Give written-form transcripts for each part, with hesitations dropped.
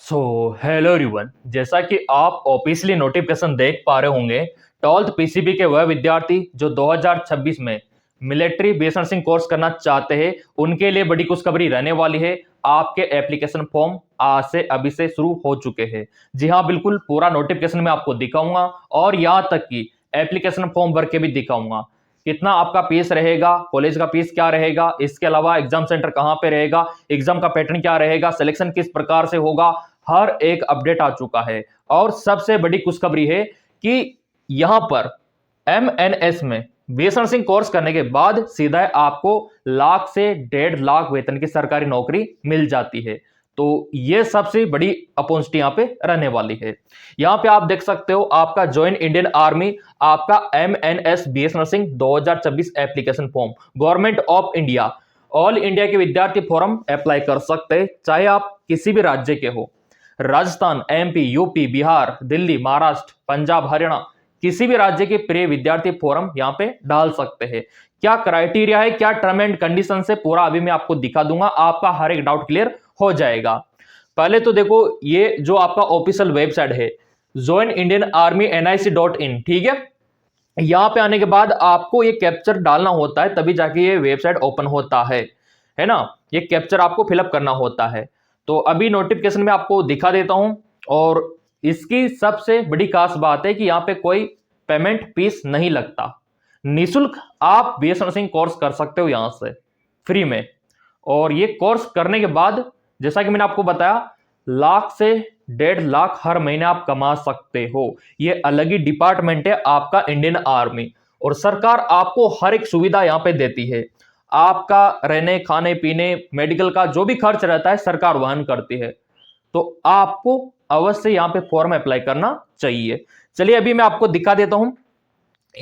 So hello everyone, जैसा कि आप ऑफिशियली नोटिफिकेशन देख पा रहे होंगे, 12th पीसीबी के वह विद्यार्थी जो 2026 में मिलिट्री बेस नर्सिंग कोर्स करना चाहते हैं उनके लिए बड़ी खुशखबरी रहने वाली है। आपके एप्लीकेशन फॉर्म आज से अभी से शुरू हो चुके हैं। जी हाँ, बिल्कुल पूरा नोटिफिकेशन में आपको दिखाऊंगा और यहाँ तक कि एप्लीकेशन फॉर्म भर के भी दिखाऊंगा कितना आपका फीस रहेगा, कॉलेज का फीस क्या रहेगा, इसके अलावा एग्जाम सेंटर कहाँ पे रहेगा, एग्जाम का पैटर्न क्या रहेगा, सिलेक्शन किस प्रकार से होगा, हर एक अपडेट आ चुका है। और सबसे बड़ी खुशखबरी है कि यहां पर एमएनएस में बीएस नर्सिंग कोर्स करने के बाद सीधा आपको लाख से 1.5 लाख वेतन की सरकारी नौकरी मिल जाती है। तो ये सबसे बड़ी अपॉर्चुनिटी यहां पे रहने वाली है। यहां पे आप देख सकते हो आपका ज्वाइन इंडियन आर्मी, आपका MNS BS nursing 2026 application form government of India, all India के विद्यार्थी फॉर्म अप्लाई कर सकते हैं, चाहे आप किसी भी राज्य के हो। राजस्थान, एमपी, यूपी, बिहार, दिल्ली, महाराष्ट्र, पंजाब, हरियाणा, किसी भी राज्य के प्रिय विद्यार्थी फॉर्म यहां पे डाल सकते हैं। क्या क्राइटेरिया है, क्या टर्म एंड कंडीशन से, पूरा अभी मैं आपको दिखा दूंगा, आपका हर एक डाउट क्लियर हो जाएगा। पहले तो देखो, ये जो आपका ऑफिशियल वेबसाइट है ज्वाइन इंडियन आर्मी nic.in, ठीक है। यहां पे आने के बाद आपको ये कैप्चर डालना होता है, तभी जाके ये वेबसाइट ओपन होता है ना। ये कैप्चर आपको फिलअप करना होता है। तो अभी नोटिफिकेशन में आपको दिखा देता हूं। और इसकी सबसे बड़ी खास बात है कि यहां पे कोई पेमेंट फीस नहीं लगता, निशुल्क आप बीएस नर्सिंग कोर्स कर सकते हो यहां से फ्री में। और ये कोर्स करने के बाद जैसा कि मैंने आपको बताया, लाख से 1.5 लाख हर महीने आप कमा सकते हो। ये अलग ही डिपार्टमेंट है आपका इंडियन आर्मी, और सरकार आपको हर एक सुविधा यहां पे देती है। आपका रहने, खाने पीने, मेडिकल का जो भी खर्च रहता है सरकार वहन करती है। तो आपको अवश्य यहां पे फॉर्म अप्लाई करना चाहिए। चलिए अभी मैं आपको दिखा देता हूं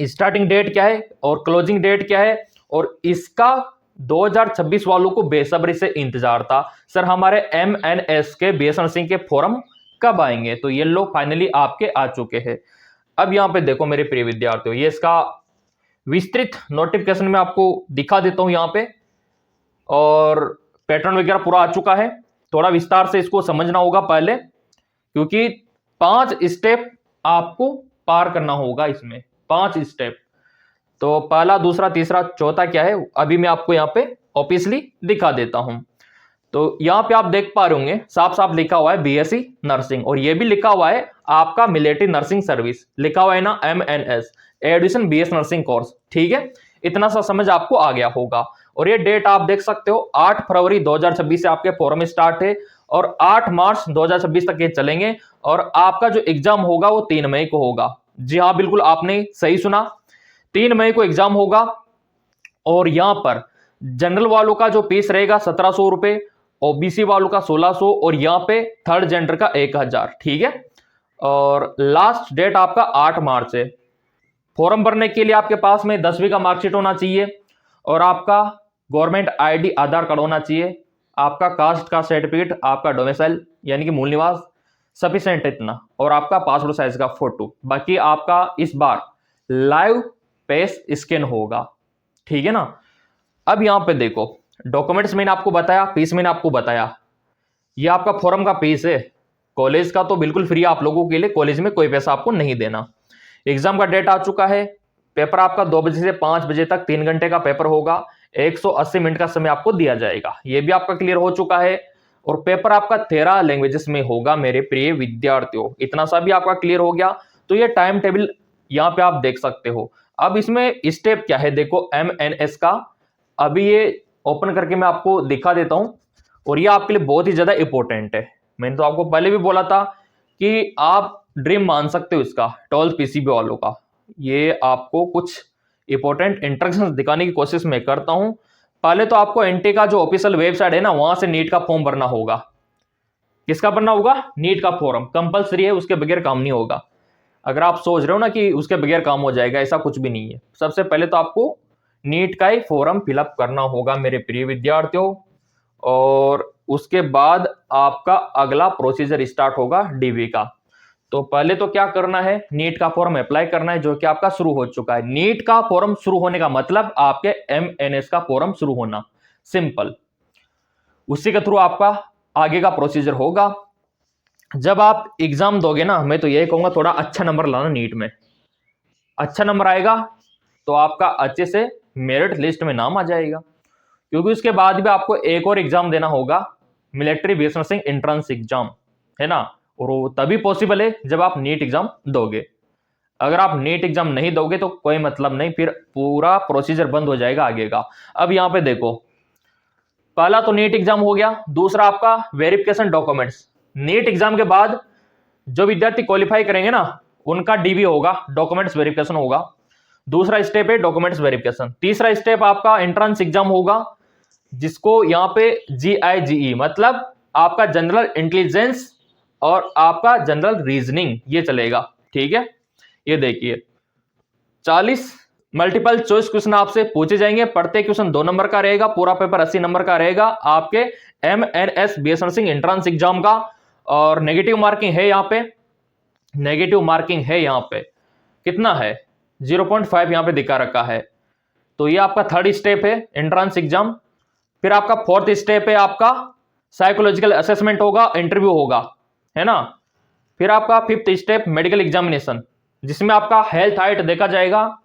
स्टार्टिंग डेट क्या है और क्लोजिंग डेट क्या है। और इसका 2026 वालों को बेसब्री से इंतजार था, सर हमारे एमएनएस के बीएस नर्सिंग के फॉर्म कब आएंगे। तो ये लोग फाइनली आपके आ चुके हैं। अब यहां पे देखो मेरे प्रिय विद्यार्थियों, ये इसका विस्तृत नोटिफिकेशन में आपको दिखा देता हूं यहां पे। और पैटर्न वगैरह पूरा आ चुका है। थोड़ा विस्तार से इसको समझना होगा पहले, क्योंकि 5 स्टेप आपको पार करना होगा इसमें, 5 स्टेप। तो पहला, दूसरा, तीसरा, चौथा क्या है अभी मैं आपको यहाँ पे ऑफिशियली दिखा देता हूं। तो यहाँ पे आप देख पा रहे होंगे साफ साफ लिखा हुआ है बीएससी नर्सिंग, और ये भी लिखा हुआ है आपका मिलिट्री नर्सिंग सर्विस, लिखा हुआ है ना MNS edition BS nursing course, ठीक है। इतना सा समझ आपको आ गया होगा। और ये डेट आप देख सकते हो 8 फरवरी 2026 से आपके फॉर्म स्टार्ट है और 8 मार्च 2026 तक ये चलेंगे। और आपका जो एग्जाम होगा वो 3 मई को होगा। जी हाँ, बिल्कुल आपने सही सुना, 3 मई को एग्जाम होगा। और यहां पर जनरल वालों का जो फीस रहेगा 1700 रुपए, ओबीसी वालों का 1600, और यहां पे थर्ड जेंडर का 1000, ठीक है। और लास्ट डेट आपका 8 मार्च है। फॉर्म भरने के लिए आपके पास में 10वीं का मार्कशीट होना चाहिए, और आपका गवर्नमेंट आईडी आधार कार्ड होना चाहिए, आपका कास्ट का सर्टिफिकेट, आपका डोमिसाइल यानी कि मूल निवास सफिशिएंट इतना, और आपका पासपोर्ट साइज का फोटो। बाकी आपका इस बार लाइव फेस स्कैन होगा, ठीक है ना। अब यहां पे देखो, डॉक्यूमेंट्स मैंने आपको बताया, फीस मैंने आपको बताया, ये आपका फॉर्म का फीस है। कॉलेज का तो बिल्कुल फ्री आप लोगों के लिए, कॉलेज में कोई पैसा आपको नहीं देना। एग्जाम का डेट आ चुका है। पेपर आपका 2 बजे से 5 बजे तक 3 घंटे का पेपर होगा, 180 मिनट का समय आपको दिया जाएगा, ये भी आपका क्लियर हो चुका है। और पेपर आपका 13 लैंग्वेजेस में होगा मेरे प्रिय विद्यार्थियों, इतना सा भी आपका क्लियर हो गया। तो ये टाइम टेबल यहाँ पे आप देख सकते हो। अब इसमें स्टेप क्या है देखो एमएनएस का, अभी ये ओपन करके मैं आपको दिखा देता हूं। और ये आपके लिए बहुत ही ज्यादा इंपॉर्टेंट है। मैंने तो आपको पहले भी बोला था कि आप ड्रीम मान सकते हो इसका, 12 पीसीबी वालों का। ये आपको कुछ इंपॉर्टेंट इंस्ट्रक्शंस दिखाने की कोशिश मैं करता हूं। पहले तो आपको एनटी का जो ऑफिशियल वेबसाइट है ना, वहां से नीट का फॉर्म भरना होगा। किसका भरना होगा? नीट का फॉर्म कंपलसरी है, उसके बगैर काम नहीं होगा। अगर आप सोच रहे हो ना कि उसके बगैर काम हो जाएगा, ऐसा कुछ भी नहीं है। सबसे पहले तो आपको नीट का ही फॉर्म फिलअप करना होगा मेरे प्रिय विद्यार्थियों। और उसके बाद आपका अगला प्रोसीजर स्टार्ट होगा डीवी का। तो पहले तो क्या करना है, नीट का फॉर्म अप्लाई करना है, जो कि आपका शुरू हो चुका है। नीट का फॉर्म शुरू होने का मतलब आपके एमएनएस का फॉर्म शुरू होना, सिंपल। उसी के थ्रू आपका आगे का प्रोसीजर होगा। जब आप एग्जाम दोगे ना, मैं तो यही कहूंगा थोड़ा अच्छा नंबर लाना नीट में। अच्छा नंबर आएगा तो आपका अच्छे से मेरिट लिस्ट में नाम आ जाएगा, क्योंकि उसके बाद भी आपको एक और एग्जाम देना होगा, military base nursing entrance exam, है ना। और वो तभी पॉसिबल है जब आप नीट एग्जाम दोगे। अगर आप नीट एग्जाम नहीं दोगे तो कोई मतलब नहीं, फिर पूरा प्रोसीजर बंद हो जाएगा आगे का। अब यहां पे देखो, पहला तो नीट एग्जाम हो गया, दूसरा आपका वेरिफिकेशन डॉक्यूमेंट्स। नीट एग्जाम के बाद जो विद्यार्थी क्वालिफाई करेंगे ना, उनका डीबी होगा, डॉक्यूमेंट्स वेरिफिकेशन होगा। दूसरा स्टेप है डॉक्यूमेंट्स वेरिफिकेशन। तीसरा स्टेप आपका एंट्रेंस एग्जाम होगा, जिसको यहाँ पे GIGE मतलब आपका जनरल इंटेलिजेंस और आपका जनरल रीजनिंग ये चलेगा, ठीक है। ये देखिए 40 मल्टीपल चॉइस क्वेश्चन आपसे पूछे जाएंगे, प्रत्येक क्वेश्चन 2 नंबर का रहेगा, पूरा पेपर 80 नंबर का रहेगा आपके MNS BS nursing entrance exam का। और नेगेटिव मार्किंग है यहाँ पे, नेगेटिव मार्किंग है यहाँ पे कितना है, 0.5 यहाँ पे दिखा रखा है। तो ये आपका थर्ड स्टेप है एंट्रेंस एग्जाम। फिर आपका फोर्थ स्टेप है आपका साइकोलॉजिकल असेसमेंट होगा, इंटरव्यू होगा, है ना। फिर आपका फिफ्थ स्टेप मेडिकल एग्जामिनेशन, जिसमें आपका हेल्थ हाइट देखा जाएगा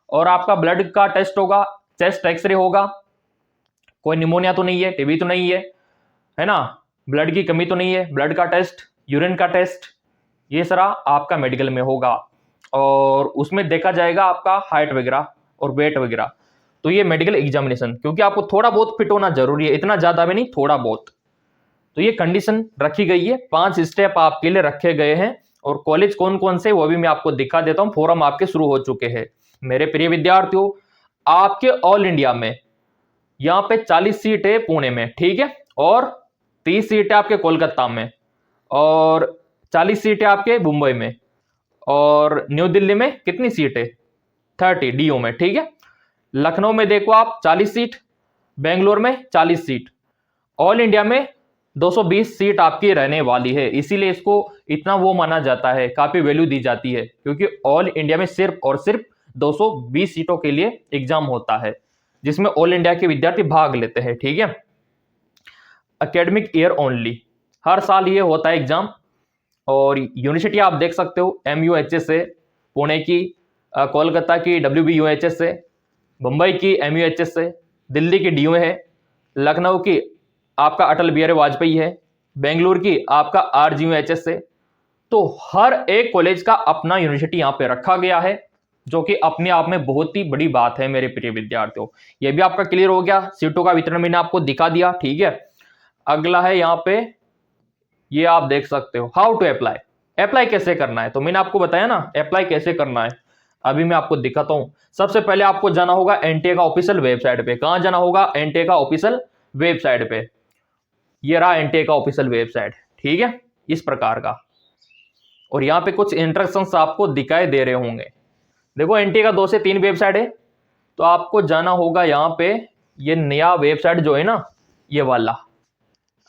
और आपका ब्लड का टेस्ट होगा, चेस्ट एक्सरे होगा, कोई निमोनिया तो नहीं है, टीबी तो नहीं है ना, ब्लड की कमी तो नहीं है, ब्लड का टेस्ट, यूरिन का टेस्ट, ये सारा आपका मेडिकल में होगा। और उसमें देखा जाएगा आपका हाइट वगैरह और वेट वगैरह। तो ये मेडिकल एग्जामिनेशन, क्योंकि आपको थोड़ा बहुत फिट होना जरूरी है, इतना ज्यादा भी नहीं, थोड़ा बहुत। तो ये कंडीशन रखी गई है, 5 स्टेप आपके लिए रखे गए हैं। और कॉलेज कौन कौन से वो भी मैं आपको दिखा देता हूं। फॉर्म आपके शुरू हो चुके हैं मेरे प्रिय विद्यार्थियों। आपके ऑल इंडिया में यहाँ पे 40 सीट है पुणे में, ठीक है, और 30 सीट है आपके कोलकाता में, और 40 सीट है आपके मुंबई में, और न्यू दिल्ली में कितनी सीट है, 30 DO में, ठीक है। लखनऊ में देखो आप 40 सीट, बेंगलोर में 40 सीट, ऑल इंडिया में 220 सीट आपकी रहने वाली है। इसीलिए इसको इतना वो माना जाता है, काफी वैल्यू दी जाती है, क्योंकि ऑल इंडिया में सिर्फ और सिर्फ 220 सीटों के लिए एग्जाम होता है, जिसमें ऑल इंडिया के विद्यार्थी भाग लेते हैं, ठीक है। एकेडमिक ईयर ओनली, हर साल ये होता है एग्जाम। और यूनिवर्सिटी आप देख सकते हो, MUHS है पुणे की, कोलकाता की WBUHS है, मुंबई की MUHS है, दिल्ली की DU है, लखनऊ की आपका अटल बिहारी वाजपेयी है, बेंगलुरु की आपका RGUHS है। तो हर एक कॉलेज का अपना यूनिवर्सिटी यहाँ पे रखा गया है, जो कि अपने आप में बहुत ही बड़ी बात है मेरे प्रिय विद्यार्थियों। ये भी आपका क्लियर हो गया, सीटों का वितरण मैंने आपको दिखा दिया, ठीक है। अगला है यहाँ पे, ये आप देख सकते हो हाउ टू अप्लाई, अप्लाई कैसे करना है। तो मैंने आपको बताया ना अप्लाई कैसे करना है, अभी मैं आपको दिखाता हूं। सबसे पहले आपको जाना होगा NTA का ऑफिशियल वेबसाइट पे। कहां जाना होगा, NTA का ऑफिशियल वेबसाइट पे। ये रहा NTA का ऑफिशियल वेबसाइट, ठीक है, इस प्रकार का। और यहाँ पे कुछ इंस्ट्रक्शंस आपको दिखाई दे रहे होंगे। देखो NTA का 2 से 3 वेबसाइट है, तो आपको जाना होगा यहाँ पे, ये नया वेबसाइट जो है ना, ये वाला,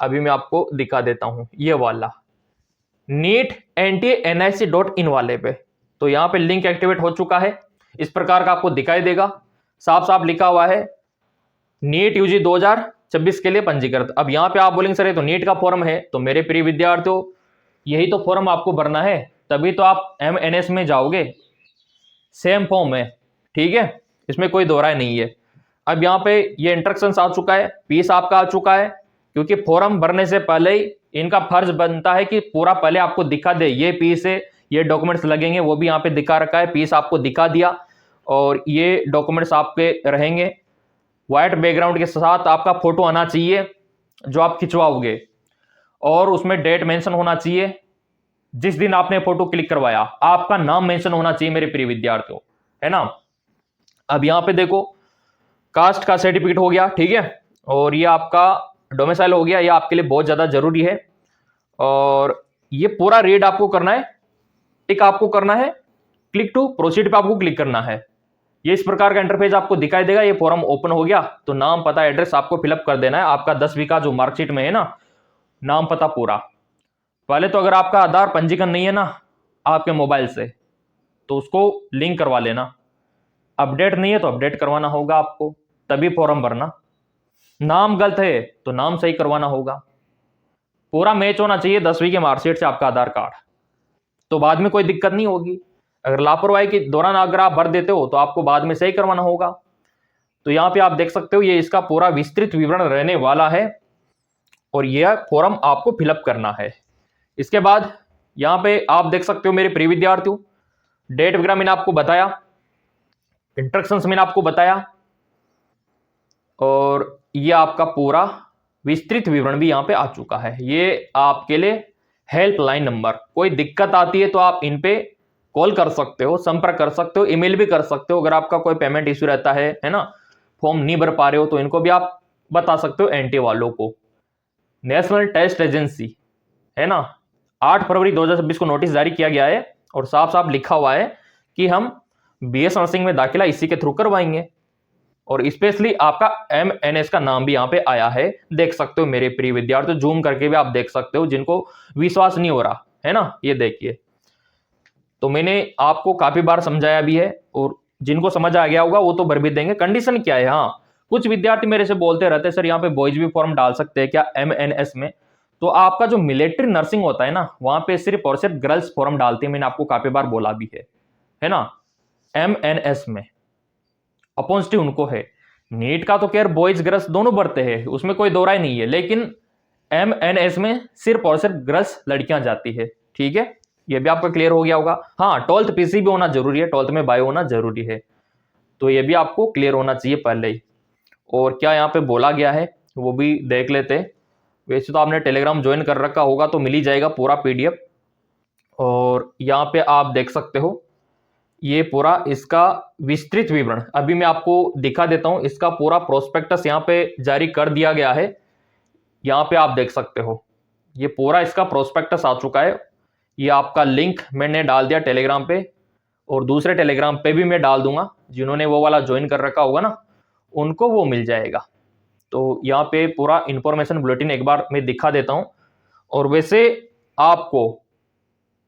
अभी मैं आपको दिखा देता हूं, ये वाला NEET-NIC.in वाले पे। तो यहां पे लिंक एक्टिवेट हो चुका है, इस प्रकार का आपको दिखाई देगा, साफ साफ लिखा हुआ है NEET UG 2026 के लिए पंजीकृत। अब यहां पे आप बोलेंगे सर ये तो नीट का फॉर्म है, तो मेरे प्रिय विद्यार्थियों यही तो फॉर्म आपको भरना है, तभी तो आप MNS में जाओगे, सेम फॉर्म है, ठीक है, इसमें कोई दो राय नहीं है। अब यहाँ पे ये इंस्ट्रक्शंस आ चुका है, फीस आपका आ चुका है, क्योंकि फॉर्म भरने से पहले ही इनका फर्ज बनता है कि पूरा पहले आपको दिखा दे, ये फीस है, ये डॉक्यूमेंट्स लगेंगे, वो भी यहाँ पे दिखा रखा है, फीस आपको दिखा दिया। और ये डॉक्यूमेंट्स आपके रहेंगे, व्हाइट बैकग्राउंड के साथ आपका फोटो आना चाहिए जो आप खिंचवाओगे, और उसमें डेट मेंशन होना चाहिए, जिस दिन आपने फोटो क्लिक करवाया आपका नाम मेंशन होना चाहिए मेरे प्रिय विद्यार्थियों, है ना। अब यहाँ पे देखो कास्ट का सर्टिफिकेट हो गया, ठीक है, और ये आपका डोमिसाइल हो गया, ये आपके लिए बहुत ज्यादा जरूरी है। और ये पूरा रीड आपको करना है, टिक आपको करना है, क्लिक टू प्रोसीड पे आपको क्लिक करना है। ये इस प्रकार का इंटरफेस आपको दिखाई देगा। ये फॉर्म ओपन हो गया, तो नाम पता एड्रेस आपको फिलअप कर देना है, आपका 10वीं का जो मार्कशीट में है ना, नाम पता पूरा। पहले तो अगर आपका आधार पंजीकरण नहीं है ना आपके मोबाइल से, तो उसको लिंक करवा लेना, अपडेट नहीं है तो अपडेट करवाना होगा आपको, तभी फॉर्म भरना। नाम गलत है तो नाम सही करवाना होगा, पूरा मैच होना चाहिए 10वीं की मार्कशीट से आपका आधार कार्ड, तो बाद में कोई दिक्कत नहीं होगी। अगर लापरवाही के दौरान अगर आप भर देते हो तो आपको बाद में सही करवाना होगा। तो यहाँ पे आप देख सकते हो ये इसका पूरा विस्तृत विवरण रहने वाला है और यह फॉर्म आपको फिलअप करना है। इसके बाद यहाँ पे आप देख सकते हो मेरे प्रिय विद्यार्थियों, डेट वगैरह मैंने आपको बताया, इंस्ट्रक्शंस मैंने आपको बताया, और ये आपका पूरा विस्तृत विवरण भी यहाँ पे आ चुका है। ये आपके लिए हेल्पलाइन नंबर, कोई दिक्कत आती है तो आप इन पे कॉल कर सकते हो, संपर्क कर सकते हो, ईमेल भी कर सकते हो। अगर आपका कोई पेमेंट इश्यू रहता है ना, फॉर्म नहीं भर पा रहे हो, तो इनको भी आप बता सकते हो एनटी वालों को। नेशनल टेस्ट एजेंसी है ना, 8 फरवरी 2026 को नोटिस जारी किया गया है और साफ साफ लिखा हुआ है कि हम बीएस नर्सिंग में दाखिला इसी के थ्रू करवाएंगे। और स्पेशली आपका एमएनएस का नाम भी यहाँ पे आया है, देख सकते हो मेरे प्रिय विद्यार्थी, जूम करके भी आप देख सकते हो, जिनको विश्वास नहीं हो रहा है ना, ये देखिए। तो मैंने आपको काफी बार समझाया भी है और जिनको समझ आ गया होगा वो तो भर भी देंगे। कंडीशन क्या है, हाँ कुछ विद्यार्थी मेरे से बोलते रहते हैं सर यहाँ पे बॉयज भी फॉर्म डाल सकते हैं क्या एमएनएस में? तो आपका जो मिलिट्री नर्सिंग होता है ना, वहां पे सिर्फ और सिर्फ गर्ल्स फॉर्म डालते हैं, मैंने आपको काफी बार बोला भी है ना। एमएनएस में अपॉर्चुनिटी उनको है। नीट का तो खैर बॉयज गर्ल्स दोनों भरते हैं, उसमें कोई दो राय नहीं है, लेकिन एमएनएस में सिर्फ और सिर्फ गर्ल्स लड़कियां जाती है। ठीक है, ये भी आपका क्लियर हो गया होगा। हाँ 12th पीसी भी होना जरूरी है, 12th में बायो होना जरूरी है, तो ये भी आपको क्लियर होना चाहिए पहले ही। और क्या यहाँ पे बोला गया है वो भी देख लेते। वैसे तो आपने टेलीग्राम ज्वाइन कर रखा होगा तो मिल ही जाएगा पूरा पीडीएफ। और यहाँ पे आप देख सकते हो ये पूरा इसका विस्तृत विवरण अभी मैं आपको दिखा देता हूं। इसका पूरा प्रोस्पेक्टस यहाँ पे जारी कर दिया गया है, यहाँ पे आप देख सकते हो ये पूरा इसका प्रोस्पेक्टस आ चुका है। ये आपका लिंक मैंने डाल दिया टेलीग्राम पे, और दूसरे टेलीग्राम पे भी मैं डाल दूंगा, जिन्होंने वो वाला ज्वाइन कर रखा होगा ना उनको वो मिल जाएगा। तो यहाँ पे पूरा इंफॉर्मेशन बुलेटिन एक बार मैं दिखा देता हूँ। और वैसे आपको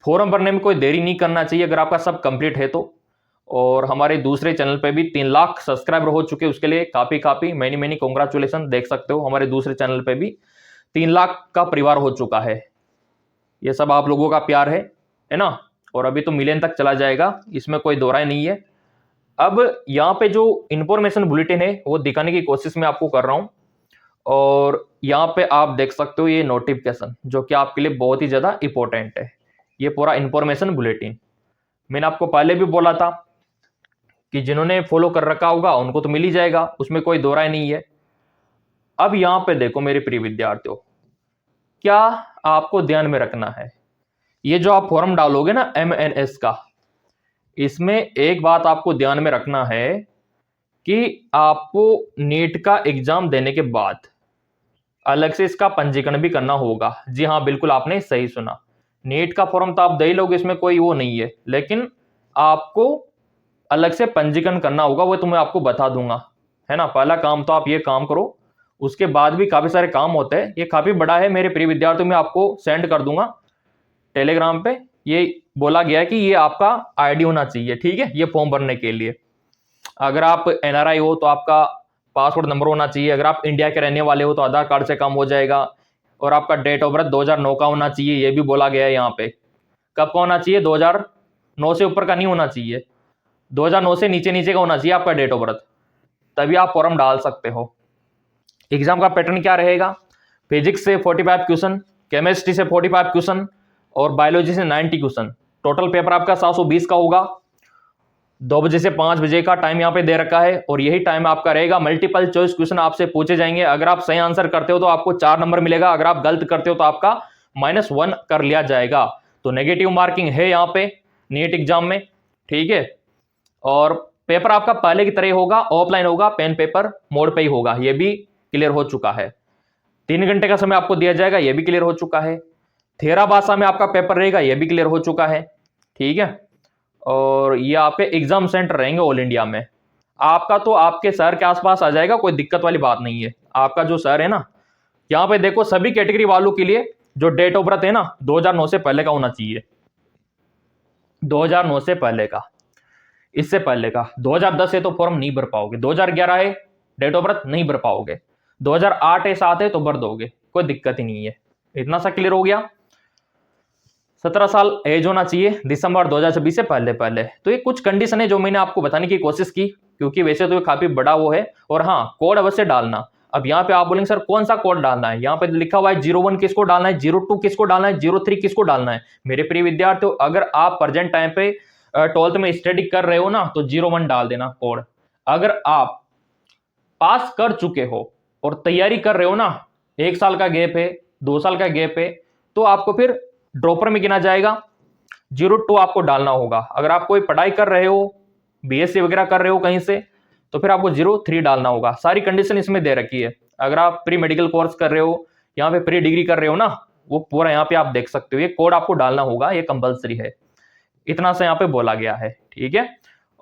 फॉर्म भरने में कोई देरी नहीं करना चाहिए अगर आपका सब कंप्लीट है तो। और हमारे दूसरे चैनल पे भी 3 लाख सब्सक्राइबर हो चुके, उसके लिए काफी मैनी कॉन्ग्रेचुलेशन। देख सकते हो हमारे दूसरे चैनल पे भी 3 लाख का परिवार हो चुका है। ये सब आप लोगों का प्यार है ना, और अभी तो मिलियन तक चला जाएगा, इसमें कोई दो राय नहीं है। अब यहाँ पे जो इंफॉर्मेशन बुलेटिन है वो दिखाने की कोशिश मैं आपको कर रहा हूँ। और यहाँ पे आप देख सकते हो ये नोटिफिकेशन जो कि आपके लिए बहुत ही ज्यादा इंपॉर्टेंट है। ये पूरा इंफॉर्मेशन बुलेटिन मैंने आपको पहले भी बोला था कि जिन्होंने फॉलो कर रखा होगा उनको तो मिल ही जाएगा, उसमें कोई दो राय नहीं है। अब यहाँ पे देखो मेरे प्रिय विद्यार्थियों, क्या आपको ध्यान में रखना है, ये जो आप फॉर्म डालोगे ना एमएनएस का, इसमें एक बात आपको ध्यान में रखना है कि आपको नीट का एग्जाम देने के बाद अलग से इसका पंजीकरण भी करना होगा। जी हाँ बिल्कुल आपने सही सुना, नीट का फॉर्म तो आप दे ही लोगे, इसमें कोई वो नहीं है, लेकिन आपको अलग से पंजीकरण करना होगा, वो तो मैं आपको बता दूंगा है ना। पहला काम तो आप ये काम करो, उसके बाद भी काफी सारे काम होते हैं, ये काफी बड़ा है मेरे प्रिय विद्यार्थियों, मैं आपको सेंड कर दूंगा टेलीग्राम पे। ये बोला गया है कि ये आपका आईडी होना चाहिए, ठीक है, ये फॉर्म भरने के लिए। अगर आप एनआरआई हो तो आपका पासपोर्ट नंबर होना चाहिए, अगर आप इंडिया के रहने वाले हो तो आधार कार्ड से काम हो जाएगा, और आपका डेट ऑफ बर्थ 2009 का होना चाहिए, ये भी बोला गया है यहाँ पे। कब का होना चाहिए, 2009 से ऊपर का नहीं होना चाहिए, 2009 से नीचे का होना चाहिए आपका डेट ऑफ बर्थ, तभी आप फॉर्म डाल सकते हो। एग्जाम का पैटर्न क्या रहेगा, फिजिक्स से 45 क्वेश्चन, केमिस्ट्री से 45 क्वेश्चन और बायोलॉजी से 90 क्वेश्चन। टोटल पेपर आपका 720 का होगा। 2 बजे से 5 बजे का टाइम यहाँ पे दे रखा है, और यही टाइम आपका रहेगा। मल्टीपल चॉइस क्वेश्चन आपसे पूछे जाएंगे, अगर आप सही आंसर करते हो तो आपको 4 नंबर मिलेगा, अगर आप गलत करते हो तो आपका -1 कर लिया जाएगा। तो नेगेटिव मार्किंग है यहाँ पे नीट एग्जाम में, ठीक है। और पेपर आपका पहले की तरह होगा, ऑफलाइन होगा, पेन पेपर मोड पे ही होगा, ये भी क्लियर हो चुका है। 3 घंटे का समय आपको दिया जाएगा, ये भी क्लियर हो चुका है। थेरा भाषा में आपका पेपर रहेगा, ये भी क्लियर हो चुका है, ठीक है। और ये आपके एग्जाम सेंटर रहेंगे ऑल इंडिया में। आपका तो आपके शहर के आसपास आ जाएगा, कोई दिक्कत वाली बात नहीं है। आपका जो शहर है ना, यहाँ पे देखो सभी कैटेगरी वालों के लिए जो डेट ऑफ बर्थ है ना 2009 से पहले का होना चाहिए, 2009 से पहले का। इससे पहले का 2010 है तो फॉर्म नहीं भर पाओगे, 2011 है डेट ऑफ बर्थ नहीं भर पाओगे, 2008 है 7 है तो भर दोगे, कोई दिक्कत ही नहीं है, इतना सा क्लियर हो गया। 17 साल एज होना चाहिए दिसंबर 2026 से पहले पहले। तो ये कुछ कंडीशन है जो मैंने आपको बताने की कोशिश की, क्योंकि वैसे तो ये काफी बड़ा वो है। और हाँ, कोड अवश्य डालना। अब यहाँ पे आप बोलेंगे सर कौन सा कोड डालना है, यहाँ पे लिखा हुआ है 01 किसको डालना है, 02 किसको डालना है, 03 किसको डालना है। मेरे प्रिय विद्यार्थियों, अगर आप प्रेजेंट टाइम पे 12th में स्टडी कर रहे हो ना, तो 01 डाल देना कोड। अगर आप पास कर चुके हो और तैयारी कर रहे हो ना, 1 साल का गैप है, 2 साल का गैप है, तो आपको फिर ड्रॉपर में गिना जाएगा, 02 आपको डालना होगा। अगर आप कोई पढ़ाई कर रहे हो, बीएससी वगैरह कर रहे हो कहीं से, तो फिर आपको 03 डालना होगा। सारी कंडीशन इसमें दे रखी है। अगर आप प्री मेडिकल कोर्स कर रहे हो, यहाँ पे प्री डिग्री कर रहे हो ना, वो पूरा यहाँ पे आप देख सकते हो। ये कोड आपको डालना होगा, ये कंपलसरी है। इतना सा यहाँ पे बोला गया है, ठीक है।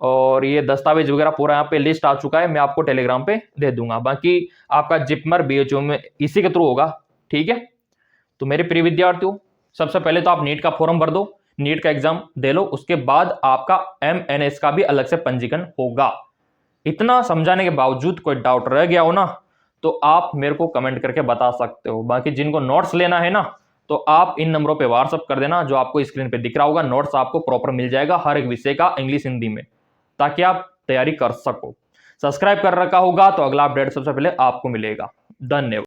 और ये दस्तावेज वगैरह पूरा यहाँ पे लिस्ट आ चुका है, मैं आपको टेलीग्राम पे दे दूंगा। बाकी आपका जिपमर बीएचयू में इसी के थ्रू होगा, ठीक है। तो मेरे प्रिय विद्यार्थियों, सबसे पहले तो आप नीट का फॉर्म भर दो, नीट का एग्जाम दे लो, उसके बाद आपका एमएनएस का भी अलग से पंजीकरण होगा। इतना समझाने के बावजूद कोई डाउट रह गया हो ना, तो आप मेरे को कमेंट करके बता सकते हो। बाकी जिनको नोट्स लेना है ना, तो आप इन नंबरों पे व्हाट्सअप कर देना, जो आपको स्क्रीन पे दिख रहा होगा। नोट्स आपको प्रॉपर मिल जाएगा हर एक विषय का, इंग्लिश हिंदी में, ताकि आप तैयारी कर सको। सब्सक्राइब कर रखा होगा तो अगला अपडेट सबसे पहले आपको मिलेगा। धन्यवाद।